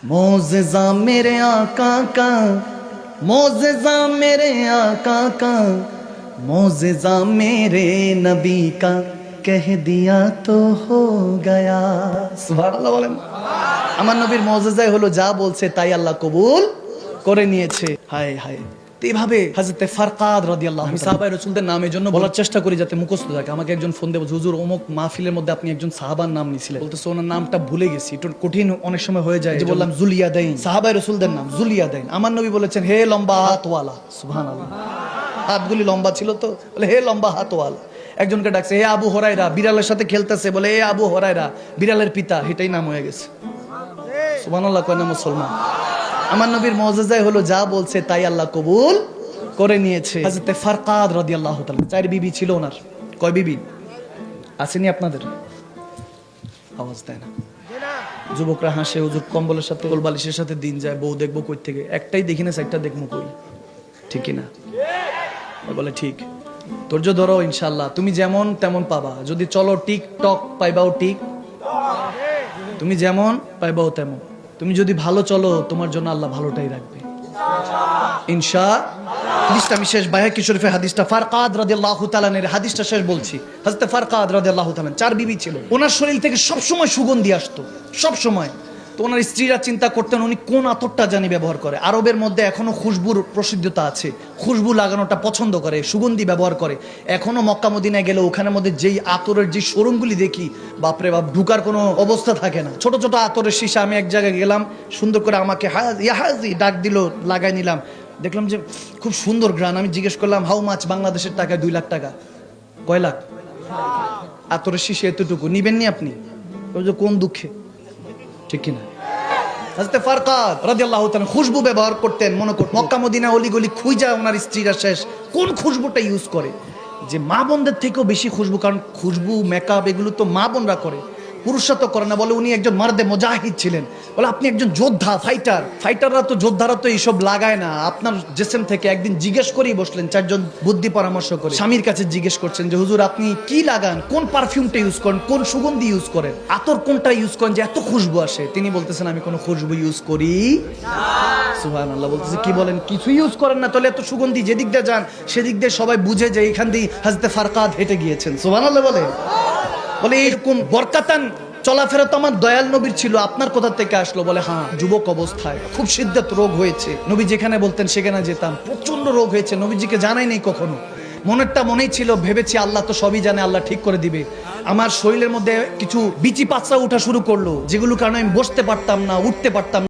मोज़ेज़ा मेरे आका का, मोज़ेज़ा मेरे आका का, मोज़ेज़ा मेरे नबी का, कह दिया तो हो गया। সুবহানাল্লাহ বলেন। আমার নবীর মুজিজাই হলো যা বলছে তাই আল্লাহ কবুল করে নিয়েছে। হায় হায়। এইভাবে হযরতে ফারকাদ রাদিয়াল্লাহু আনহু সাহাবায়ে রাসূলদের নামের জন্য বলার চেষ্টা করি যাতে মুখস্থ থাকে। আমাকে একজন ফোন দিয়ে বলছে, হুজুর অমুক মাহফিলের মধ্যে আপনি একজন সাহাবার নাম নিছিলেন, বলতেছে ওনার নামটা ভুলে গেছি, একটু কঠিন অনেক সময় হয়ে যায়। যে বললাম জুলিয়াদাইন, সাহাবায়ে রাসূলদের নাম জুলিয়াদাইন। আমার নবী বলেছেন হে লম্বা হাতওয়ালা। সুবহানাল্লাহ। হাতগুলি লম্বা ছিল তো, বলে হে লম্বা হাতওয়ালা। একজনকে ডাকছে হে আবু হুরায়রা, বিড়ালের সাথে খেলতেছে, বলে হে আবু হুরায়রা, বিড়ালের পিতা। এটাই নাম হয়ে গেছে। সুবহানাল্লাহ কয় না মুসলমান? আমার নবীর মুজিজাই হলো যা বলছে তাই আল্লাহ কবুল করে নিয়েছে। হযরতে ফারকাদ রাদিয়াল্লাহু তাআলা, 4 বিবি ছিল ওনার। কয় বিবি আসেনি আপনাদের? আওয়াজ দেয় না। যুবকরা হাসে, হুজুর কম্বলের সাথে কোল বালিশের সাথে দিন যায়, বউ দেখবো কই থেকে? একটাই দেখি না, একটা দেখবো কই? ঠিক কি না? বলে ঠিক। ধৈর্য ধরো, ইনশাআল্লাহ তুমি যেমন তেমন পাবা। যদি চলো টিকটক পাইবাও ঠিক, তুমি যেমন পাইবাও তেমন। তুমি যদি ভালো চলো তোমার জন্য আল্লাহ ভালোটাই রাখবে ইনশাআল্লাহ। হাদিসটা আমি শেষ, বাইহাকি শরীফে হাদিসটা, ফারকাদ রাদিয়াল্লাহু তাআলা এর হাদিসটা শেষ বলছি। হযরত ফারকাদ রাদিয়াল্লাহু তাআলা 4 বিবি ছিল। ওনার শরীর থেকে সব সময় সুগন্ধি আসতো, সব সময়। তো ওনার স্ত্রীরা চিন্তা করতেন উনি কোন আতরটা জানি ব্যবহার করে। আরবের মধ্যে এখনো খুশবুর প্রসিদ্ধতা আছে, খুশবু লাগানোটা পছন্দ করে, সুগন্ধি ব্যবহার করে। এখনো মক্কা মদিনায় গেলে ওখানের মধ্যে যেই আতরের যে শোরুমগুলি দেখি, বাপরে বাপ, ঢুকার কোনো অবস্থা থাকে না। ছোট ছোট আতরের শীষা। আমি এক জায়গায় গেলাম, সুন্দর করে আমাকে হাজি ডাক দিল, লাগাই নিলাম। দেখলাম যে খুব সুন্দর ঘ্রাণ। আমি জিজ্ঞেস করলাম হাউ মাছ, বাংলাদেশের টাকায় 2 লাখ টাকা। কয় লাখ? আতরের শীষে এতটুকু নিবেননি আপনি? কোন দুঃখে? ঠিক কিনা? হযরত ফারকাদ রাদিয়াল্লাহু তাআলা খুশবু ব্যবহার করতেন। মনে করতেন মক্কা মদিনা অলিগলি খুঁজা ওনার স্ত্রীরা শেষ কোন খুশবুটা ইউজ করে, যে মা বোনদের থেকেও বেশি খুশবু। কারণ খুশবু, মেকআপ এগুলো তো মা বোনরা করে, পুরুষরা তো করে না। বলে উনি একজন মার্দে মুজাহিদ ছিলেন। বলে আপনি একজন যোদ্ধা, ফাইটাররা তো, যোদ্ধারা তো এইসব লাগায় না। আপনার জেসেম থেকে একদিন জিজ্ঞেস করেই বসলেন, 4 জন বুদ্ধি পরামর্শ করে স্বামীর কাছে জিজ্ঞেস করছেন যে হুজুর আপনি কি লাগান, কোন পারফিউমটা ইউজ করেন, কোন সুগন্ধি ইউজ করেন, আতর কোনটা ইউজ করেন যে এত খুশবু আসে? তিনি বলতেছেন আমি কোনো খুশবু ইউজ করি না। সুবহানাল্লাহ। বলতেছে কি বলেন, কিছু ইউজ করেন না? তাহলে এত সুগন্ধি, যেদিক দিয়ে যান সেদিক দিয়ে সবাই বুঝে যে এখান দিয়ে হযরত ফারকাদ হেঁটে গিয়েছেন। সুবহানাল্লাহ বলে। বলে এরকম বরকাতান চলাফেরা তো আমার দয়াল নবীর ছিল, আপনার কোথা থেকে আসলো? বলে হ্যাঁ, যুবক অবস্থায় খুব শিদ্দত রোগ হয়েছে, নবী যেখানে বলতেন সেখানে যেতাম, প্রচন্ড রোগ হয়েছে, নবীজিকে জানাই নেই কখনো। মনেরটা মনেই ছিল, ভেবেছি আল্লাহ তো সবই জানে, আল্লাহ ঠিক করে দিবে। আমার শরীরের মধ্যে কিছু বিচি পাঁচড়া উঠা শুরু করলো, যেগুলো কারণে আমি বসতে পারতাম না, উঠতে পারতাম না।